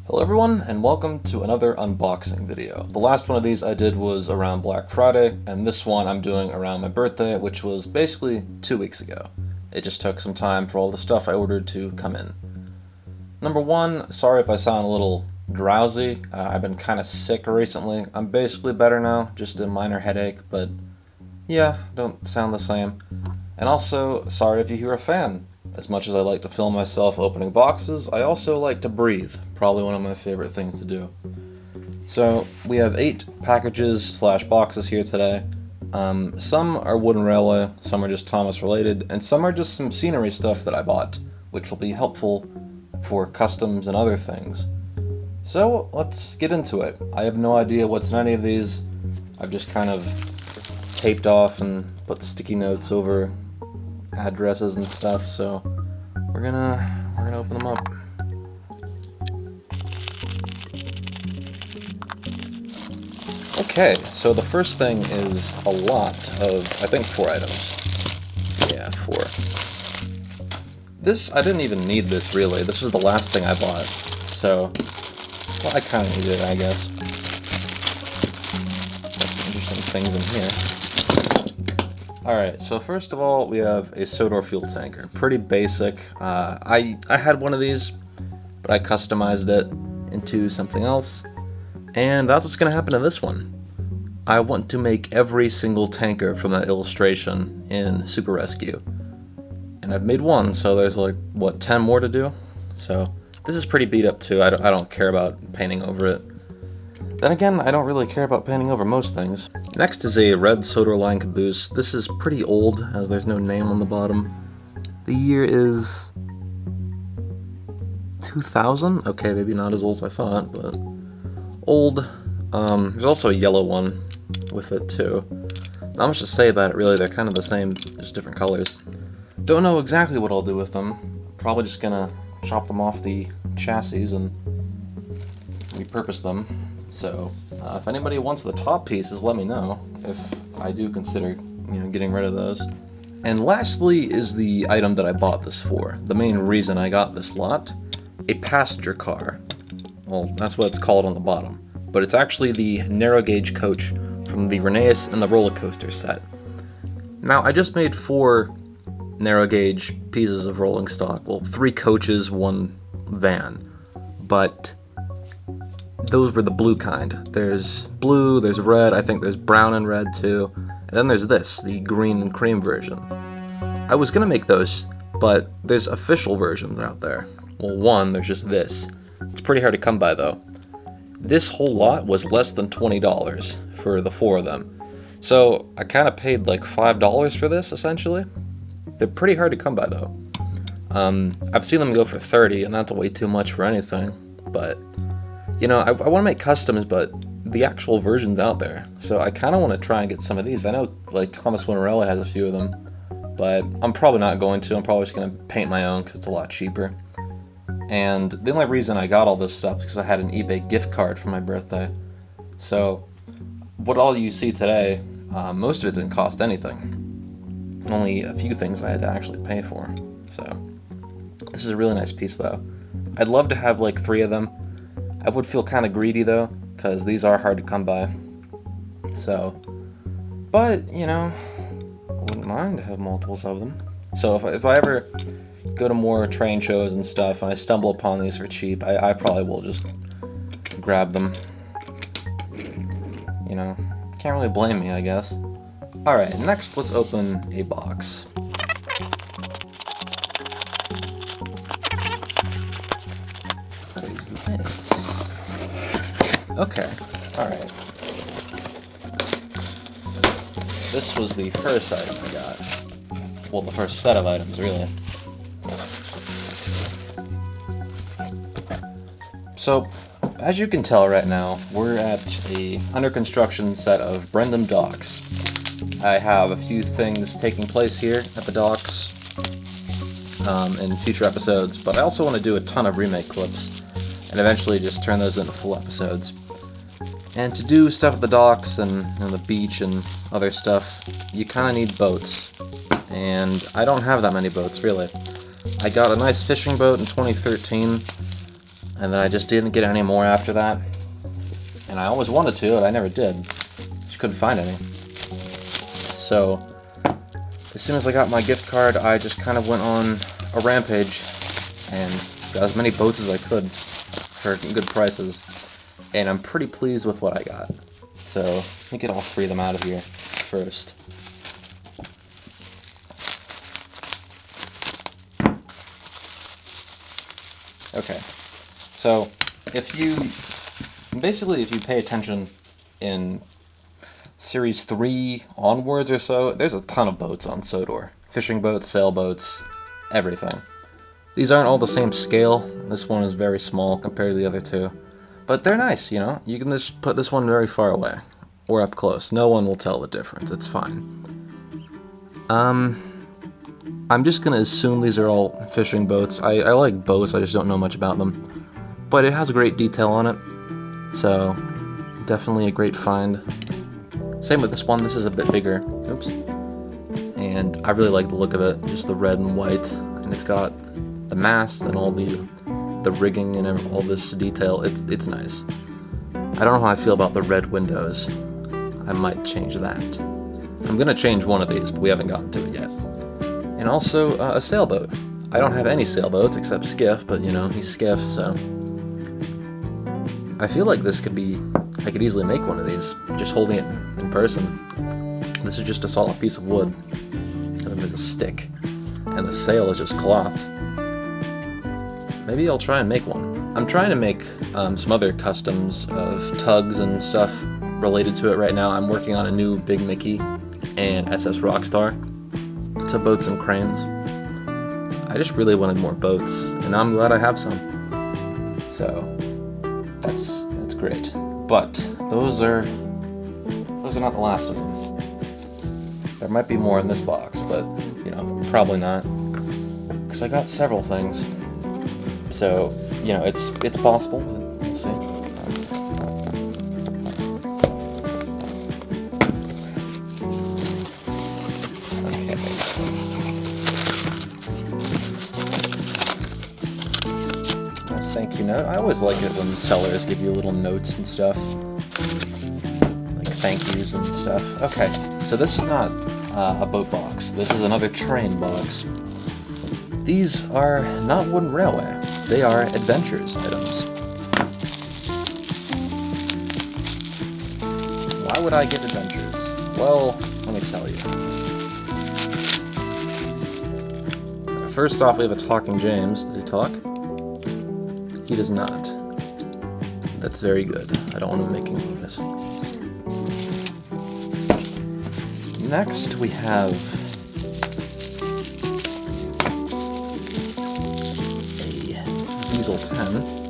Hello everyone, and welcome to another unboxing video. The last one of these I did was around Black Friday, and this one I'm doing around my birthday, which was basically 2 weeks ago. It just took some time for all the stuff I ordered to come in. Number one, sorry if I sound a little drowsy. I've been kind of sick recently. I'm basically better now, just a minor headache, but yeah, don't sound the same. And also, sorry if you hear a fan. As much as I like to film myself opening boxes, I also like to breathe. Probably one of my favorite things to do. So, we have 8 packages/boxes here today. Some are Wooden Railway, some are just Thomas related, and some are just some scenery stuff that I bought, which will be helpful for customs and other things. So, let's get into it. I have no idea what's in any of these. I've just kind of taped off and put sticky notes over addresses and stuff, so we're gonna open them up. Okay, so the first thing is a lot of, I think, 4 items. Yeah, 4. This, I didn't even need this really. This was the last thing I bought, so well, I kind of needed it, I guess. Got some interesting things in here. Alright, so first of all, we have a Sodor fuel tanker. Pretty basic. I had one of these, but I customized it into something else. And that's what's going to happen to this one. I want to make every single tanker from that illustration in Super Rescue. And I've made one, so there's like, what, 10 more to do? So, this is pretty beat up too. I don't care about painting over it. Then again, I don't really care about painting over most things. Next is a red Sodor line caboose. This is pretty old, as there's no name on the bottom. The year is 2000? Okay, maybe not as old as I thought, but old. There's also a yellow one with it too. Not much to say about it really, they're kind of the same, just different colors. Don't know exactly what I'll do with them. Probably just gonna chop them off the chassis and repurpose them. So, if anybody wants the top pieces, let me know if I do consider, getting rid of those. And lastly is the item that I bought this for. The main reason I got this lot, a passenger car. Well, that's what it's called on the bottom. But it's actually the narrow gauge coach from the Rheneas and the roller coaster set. Now, I just made 4 narrow gauge pieces of rolling stock. Well, 3 coaches, 1 van. But those were the blue kind. There's blue, there's red, I think there's brown and red too. And then there's this, the green and cream version. I was gonna make those, but there's official versions out there. Well, one, there's just this. It's pretty hard to come by though. This whole lot was less than $20 for the 4 of them. So I kind of paid like $5 for this, essentially. They're pretty hard to come by though. I've seen them go for $30, and that's way too much for anything, but I want to make customs, but the actual version's out there, so I kind of want to try and get some of these. I know, like, Thomas Winterella has a few of them, but I'm probably not going to. I'm probably just going to paint my own because it's a lot cheaper. And the only reason I got all this stuff is because I had an eBay gift card for my birthday. So, what all you see today, most of it didn't cost anything. Only a few things I had to actually pay for. So, this is a really nice piece, though. I'd love to have, like, 3 of them. I would feel kind of greedy though, because these are hard to come by. So, but, I wouldn't mind to have multiples of them. So if I ever go to more train shows and stuff, and I stumble upon these for cheap, I probably will just grab them. Can't really blame me, I guess. Alright, next let's open a box. What is this? Okay, alright. This was the first item I got. Well, the first set of items, really. So, as you can tell right now, we're at a under construction set of Brendam docks. I have a few things taking place here at the docks in future episodes, but I also want to do a ton of remake clips and eventually just turn those into full episodes. And to do stuff at the docks and the beach and other stuff, you kind of need boats. And I don't have that many boats, really. I got a nice fishing boat in 2013, and then I just didn't get any more after that. And I always wanted to, but I never did. Just couldn't find any. So, as soon as I got my gift card, I just kind of went on a rampage and got as many boats as I could for good prices. And I'm pretty pleased with what I got. So, let me get all three of them out of here first. Okay, so if you pay attention in Series 3 onwards or so, there's a ton of boats on Sodor. Fishing boats, sailboats, everything. These aren't all the same scale. This one is very small compared to the other two. But they're nice, you know? You can just put this one very far away. Or up close. No one will tell the difference. It's fine. I'm just gonna assume these are all fishing boats. I like boats, I just don't know much about them. But it has great detail on it. So, definitely a great find. Same with this one, this is a bit bigger. Oops. And I really like the look of it, just the red and white. And it's got the mast and all the rigging and all this detail. It's nice. I don't know how I feel about the red windows. I might change that. I'm gonna change one of these, but we haven't gotten to it yet. And also a sailboat. I don't have any sailboats except Skiff, but you know, he's Skiff, so I feel like this could be, I could easily make one of these, just holding it in person. This is just a solid piece of wood, and then there's a stick, and the sail is just cloth. Maybe I'll try and make one. I'm trying to make some other customs of tugs and stuff related to it right now. I'm working on a new Big Mickey and SS Rockstar. So boats and cranes. I just really wanted more boats, and now I'm glad I have some. So that's great. But those are not the last of them. There might be more in this box, but you know, probably not, because I got several things. So you know, it's possible. We'll see. Thank you note. I always like it when sellers give you little notes and stuff, like thank yous and stuff. Okay, so this is not a boat box. This is another train box. These are not Wooden Railway. They are Adventures items. Why would I get Adventures? Well, let me tell you. First off, we have a talking James. Does he talk? He does not. That's very good. I don't want him making noise. Next, we have a Diesel 10.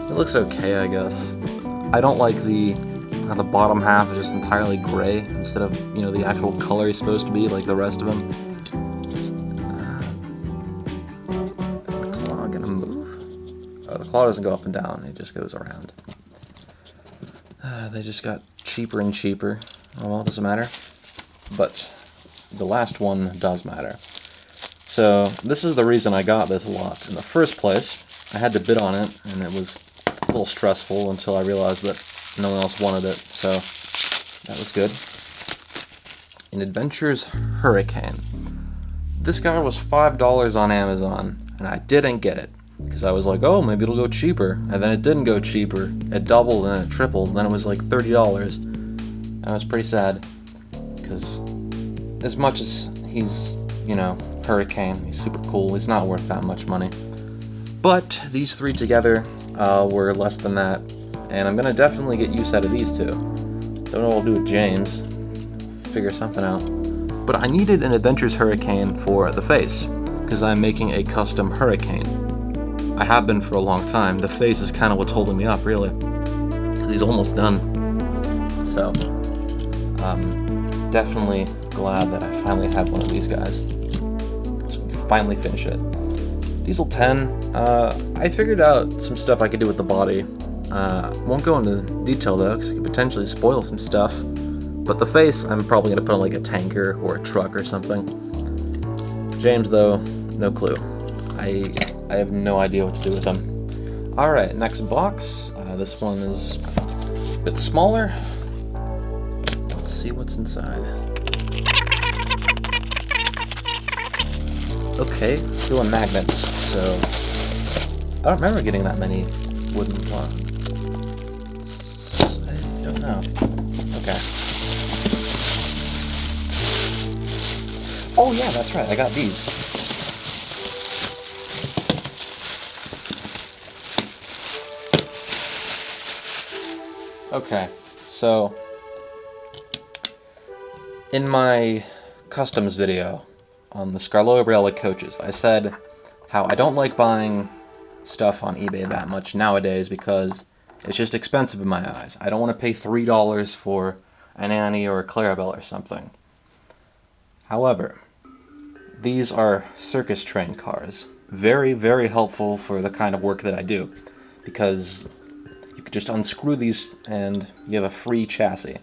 It looks okay, I guess. I don't like how the bottom half is just entirely gray instead of, you know, the actual color he's supposed to be like the rest of them. Is the claw gonna move? Oh, the claw doesn't go up and down, it just goes around. They just got cheaper and cheaper. Oh well, it doesn't matter. But the last one does matter. So, this is the reason I got this lot. In the first place, I had to bid on it, and it was a little stressful until I realized that no one else wanted it, so that was good. An Adventures Hurricane. This guy was $5 on Amazon, and I didn't get it, because I was like, oh, maybe it'll go cheaper, and then it didn't go cheaper. It doubled and it tripled, and then it was like $30. I was pretty sad, because as much as he's, you know, Hurricane, he's super cool, he's not worth that much money. But these three together were less than that, and I'm gonna definitely get use out of these two. Don't know what I'll do with James. Figure something out. But I needed an Adventures Hurricane for the face, because I'm making a custom Hurricane. I have been for a long time. The face is kind of what's holding me up, really, because he's almost done. So, definitely glad that I finally have one of these guys. So we can finally finish it. Diesel 10, I figured out some stuff I could do with the body. Won't go into detail though, because it could potentially spoil some stuff. But the face, I'm probably going to put on like a tanker or a truck or something. James though, no clue. I have no idea what to do with him. Alright, next box. This one is a bit smaller. Let's see what's inside. Okay, feeling magnets, so I don't remember getting that many wooden blocks. I don't know. Okay. Oh yeah, that's right, I got these. Okay, so in my customs video on the Scarloa Railway coaches, I said how I don't like buying stuff on eBay that much nowadays because it's just expensive in my eyes. I don't want to pay $3 for an Annie or a Clarabelle or something. However, these are circus train cars. Very, very helpful for the kind of work that I do, because you could just unscrew these and you have a free chassis.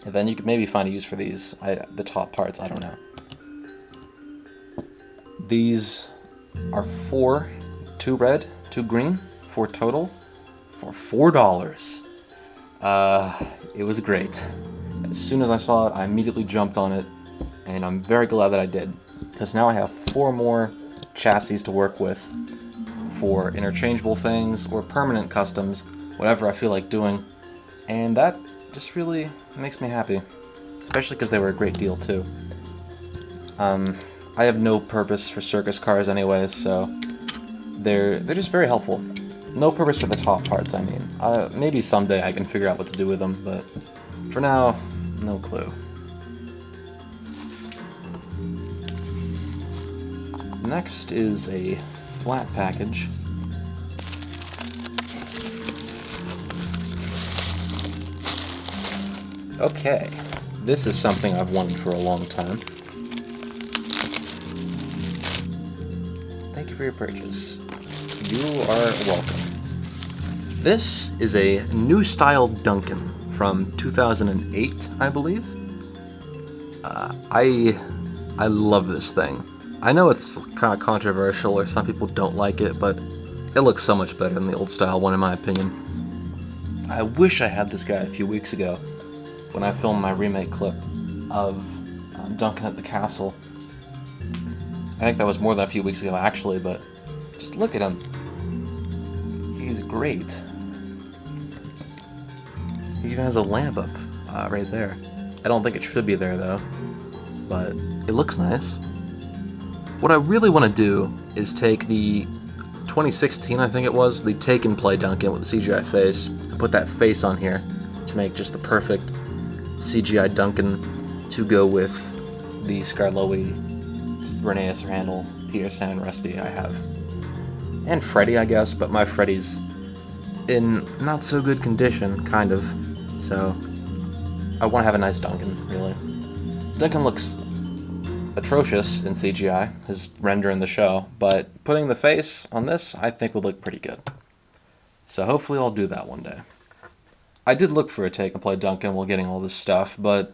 And then you could maybe find a use for these, the top parts, I don't know. These are 4, 2 red, 2 green, 4 total, for $4. It was great. As soon as I saw it, I immediately jumped on it, and I'm very glad that I did, because now I have 4 more chassis to work with for interchangeable things or permanent customs, whatever I feel like doing, and that just really makes me happy, especially because they were a great deal too. I have no purpose for circus cars anyway, so they're just very helpful. No purpose for the top parts, I mean. Maybe someday I can figure out what to do with them, but for now, no clue. Next is a flat package. Okay, this is something I've wanted for a long time. Thank you for your purchase. You are welcome. This is a new style Duncan from 2008, I believe. I love this thing. I know it's kind of controversial, or some people don't like it, but it looks so much better than the old style one in my opinion. I wish I had this guy a few weeks ago when I filmed my remake clip of Duncan at the castle. I think that was more than a few weeks ago actually, but just look at him. He's great. He even has a lamp up right there. I don't think it should be there though, but it looks nice. What I really want to do is take the 2016, I think it was, the Take and Play Duncan with the CGI face, and put that face on here to make just the perfect CGI Duncan to go with the Scarloa, Renee Randall, Peter San, and Rusty I have. And Freddy, I guess, but my Freddy's in not so good condition, kind of, so I want to have a nice Duncan, really. Duncan looks atrocious in CGI, his render in the show, but putting the face on this, I think would look pretty good. So hopefully I'll do that one day. I did look for a Take and Play Duncan while getting all this stuff, but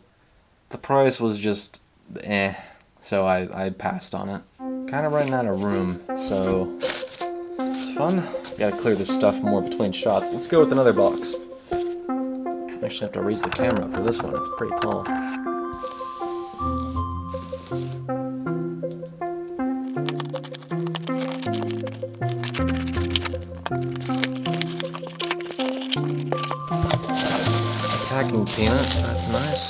the price was just so I passed on it. Kind of running out of room, so it's fun. Gotta clear this stuff more between shots. Let's go with another box. I actually have to raise the camera up for this one, it's pretty tall. Packing peanut, that's nice.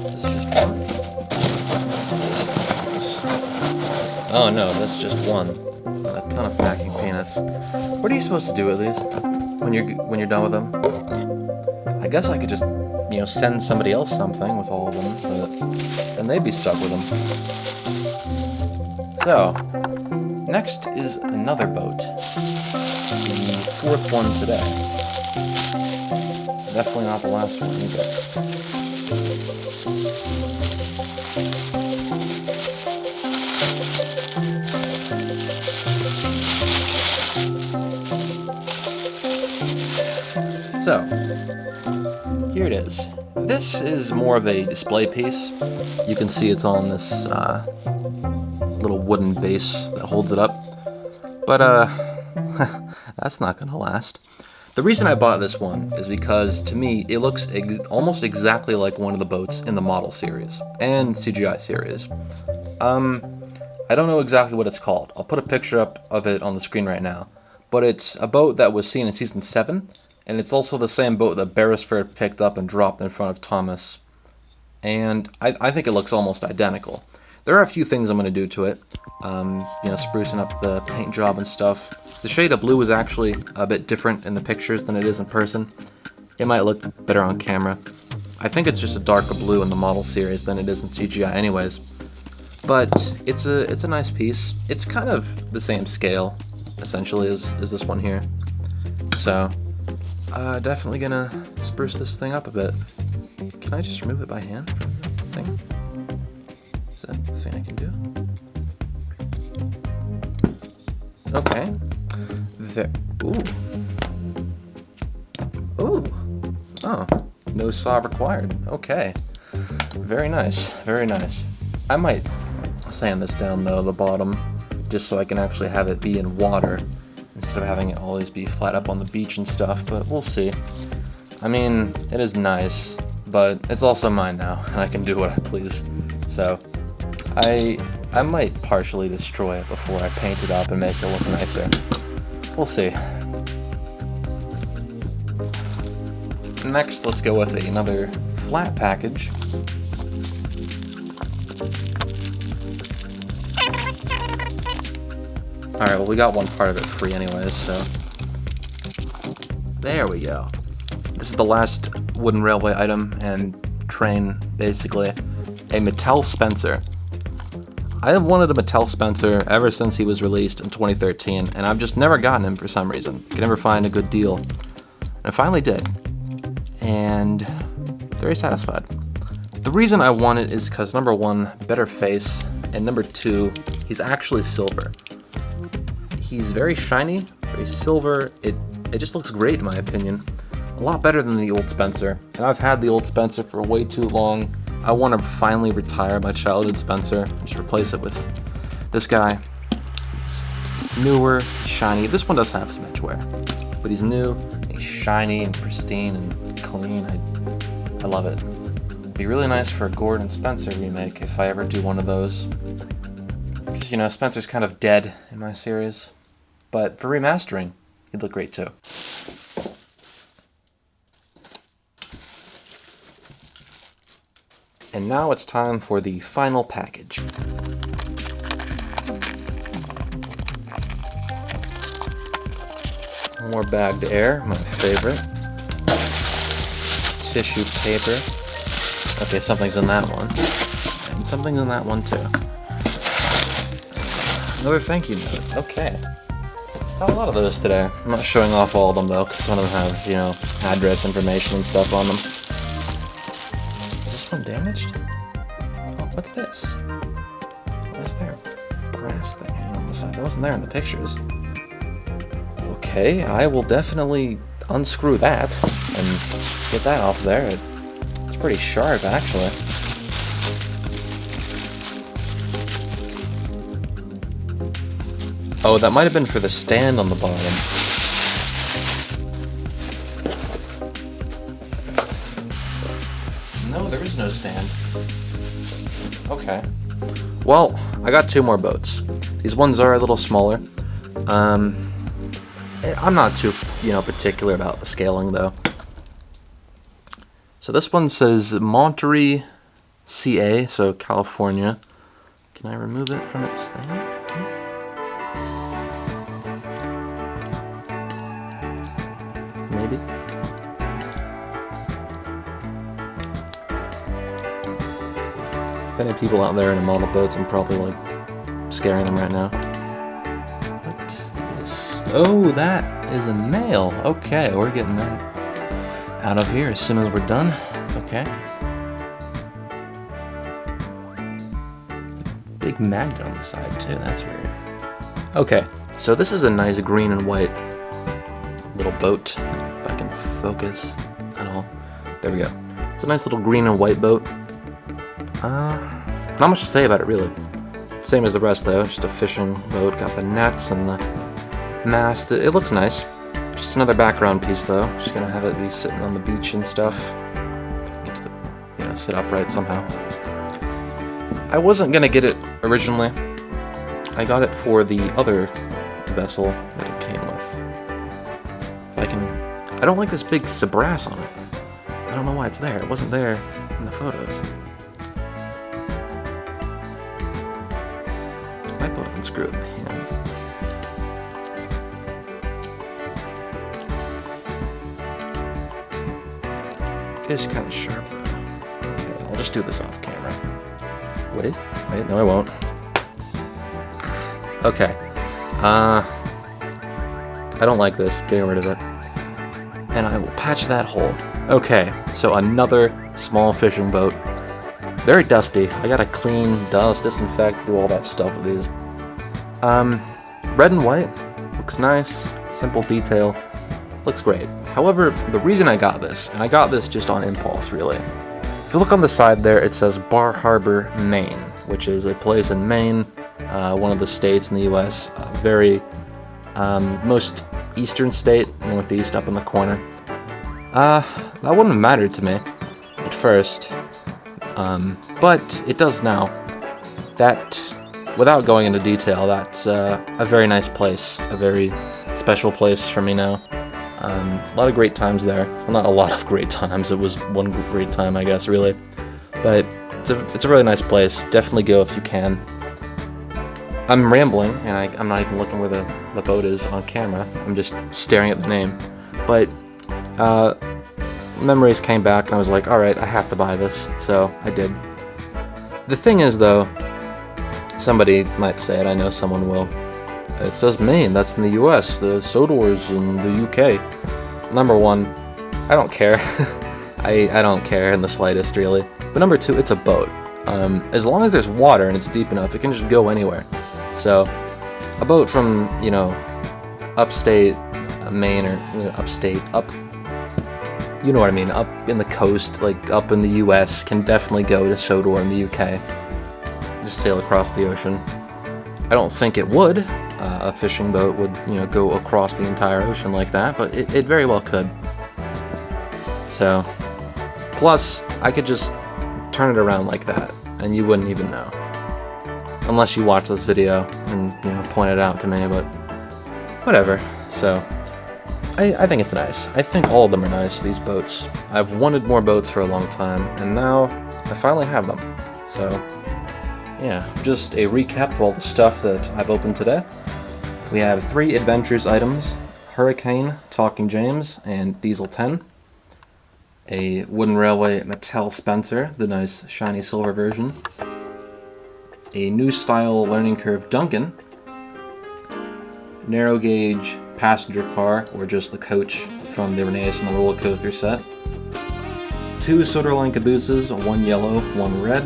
This is just one. Oh no, that's just one. A ton of packing peanuts. What are you supposed to do with these when you're done with them? I guess I could just, send somebody else something with all of them, but then they'd be stuck with them. So, next is another boat. The 4th one today. Definitely not the last one either. So, here it is. This is more of a display piece. You can see it's on this little wooden base that holds it up. But, that's not gonna last. The reason I bought this one is because, to me, it looks almost exactly like one of the boats in the model series and CGI series. I don't know exactly what it's called. I'll put a picture up of it on the screen right now. But it's a boat that was seen in Season 7, and it's also the same boat that Beresford picked up and dropped in front of Thomas. And I think it looks almost identical. There are a few things I'm going to do to it. Sprucing up the paint job and stuff. The shade of blue is actually a bit different in the pictures than it is in person. It might look better on camera. I think it's just a darker blue in the model series than it is in CGI anyways. But it's a nice piece. It's kind of the same scale, essentially, as this one here. So, definitely gonna spruce this thing up a bit. Can I just remove it by hand from the thing? Is that the thing I can do? Okay. Ooh. Ooh. Oh. No saw required. Okay. Very nice. Very nice. I might sand this down though, the bottom, just so I can actually have it be in water instead of having it always be flat up on the beach and stuff, but we'll see. I mean, it is nice, but it's also mine now, and I can do what I please. So, I might partially destroy it before I paint it up and make it look nicer. We'll see. Next, let's go with another flat package. Alright, well we got one part of it free anyways, so... There we go. This is the last wooden railway item and train, basically. A Mattel Spencer. I have wanted a Mattel Spencer ever since he was released in 2013, and I've just never gotten him for some reason. Could never find a good deal. And I finally did. And very satisfied. The reason I want it is because, number one, better face, and number two, he's actually silver. He's very shiny, very silver. It just looks great in my opinion. A lot better than the old Spencer. And I've had the old Spencer for way too long. I want to finally retire my childhood Spencer and just replace it with this guy. He's newer, shiny. This one does have some edge wear, but he's new, he's shiny and pristine and clean. I love it. It'd be really nice for a Gordon Spencer remake if I ever do one of those. Because, you know, Spencer's kind of dead in my series. But for remastering, he'd look great too. And now it's time for the final package. More bagged air, my favorite. Tissue paper. Okay, something's in that one. And something's in that one too. Another thank you note. Okay. Got a lot of those today. I'm not showing off all of them though, because some of them have, you know, address information and stuff on them. One damaged? Oh, what's this? What is there? Brass thing on the side. That wasn't there in the pictures. Okay, I will definitely unscrew that and get that off there. It's pretty sharp, actually. Oh, that might have been for the stand on the bottom. No, there is no stand. Okay. Well, I got two more boats. These ones are a little smaller. I'm not too, particular about the scaling, though. So this one says Monterey, CA, so California. Can I remove it from its stand? Maybe. If any people out there in model boats, I'm probably like scaring them right now. What is... Oh, that is a nail. Okay, we're getting that. out of here as soon as we're done. Okay. Big magnet on the side too, that's weird. Okay, so this is a nice green and white little boat. If I can focus at all. There we go. It's a nice little green and white boat. Not much to say about it really. Same as the rest though, just a fishing boat, got the nets and the mast. It looks nice. Just another background piece though. Just gonna have it be sitting on the beach and stuff. You know, sit upright somehow. I wasn't gonna get it originally. I got it for the other vessel that it came with. If I can... I don't like this big piece of brass on it. I don't know why it's there. It wasn't there in the photos. I might be able to unscrew it in the hands. It's kind of sharp though. Okay, I'll just do this off camera. Wait, no I won't. Okay. I don't like this. Getting rid of it. And I will patch that hole. Okay, so another small fishing boat. Very dusty. I gotta clean, dust, disinfect, do all that stuff with these. Red and white. Looks nice. Simple detail. Looks great. However, the reason I got this, and I got this just on impulse really. If you look on the side there, it says Bar Harbor, Maine, which is a place in Maine, one of the states in the U.S., very most eastern state, northeast, up in the corner. That wouldn't have mattered to me at first, but it does now. That, without going into detail, that's a very nice place, a very special place for me now. A lot of great times there. Well, not a lot of great times, it was one great time, I guess, really. But it's a really nice place. Definitely go if you can. I'm rambling, and I'm not even looking where the boat is on camera. I'm just staring at the name. But memories came back, and I was like, alright, I have to buy this. So I did. The thing is, though, somebody might say it, I know someone will. It says Maine, that's in the US, the Sodor's in the UK. Number one, I don't care. I don't care in the slightest, really. But number two, it's a boat. As long as there's water and it's deep enough, it can just go anywhere. So, a boat from, you know, upstate Maine, or upstate, you know what I mean, up in the coast, like up in the US, can definitely go to Sodor in the UK. Just sail across the ocean. I don't think it would. A fishing boat would, you know, go across the entire ocean like that, but it very well could. So, plus, I could just turn it around like that, and you wouldn't even know. Unless you watch this video and, you know, point it out to me, but whatever. So, I think it's nice. I think all of them are nice, these boats. I've wanted more boats for a long time, and now I finally have them. So, yeah, just a recap of all the stuff that I've opened today. We have 3 Adventures items, Hurricane, Talking James, and Diesel 10. A Wooden Railway Mattel Spencer, the nice shiny silver version. A New Style Learning Curve Duncan. Narrow Gauge Passenger Car, or just the coach from the Reneas and the Roller Coaster set. 2 Sodor Line cabooses, 1 yellow, 1 red.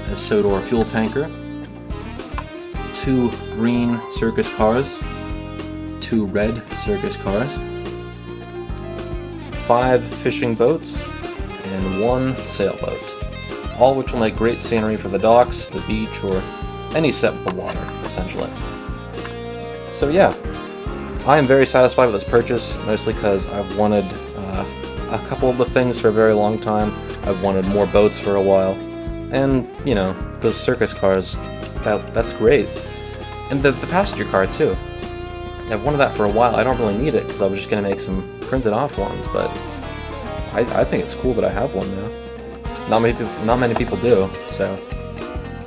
A Sodor fuel tanker. 2 green circus cars. 2 red circus cars. 5 fishing boats. And 1 sailboat. All which will make great scenery for the docks, the beach, or any set with the water, essentially. So yeah, I am very satisfied with this purchase, mostly because I've wanted a couple of the things for a very long time. I've wanted more boats for a while. And, you know, those circus cars, that's great. And the passenger car, too. I've wanted that for a while. I don't really need it, because I was just going to make some printed off ones, but I think it's cool that I have one now. Not many people do, so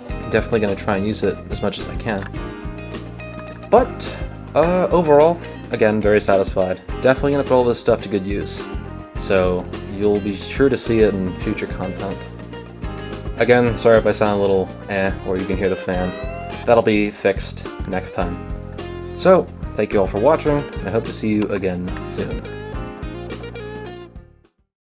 I'm definitely going to try and use it as much as I can. But, overall, again, very satisfied. Definitely going to put all this stuff to good use. So, you'll be sure to see it in future content. Again, sorry if I sound a little or you can hear the fan. That'll be fixed next time. So, thank you all for watching, and I hope to see you again soon.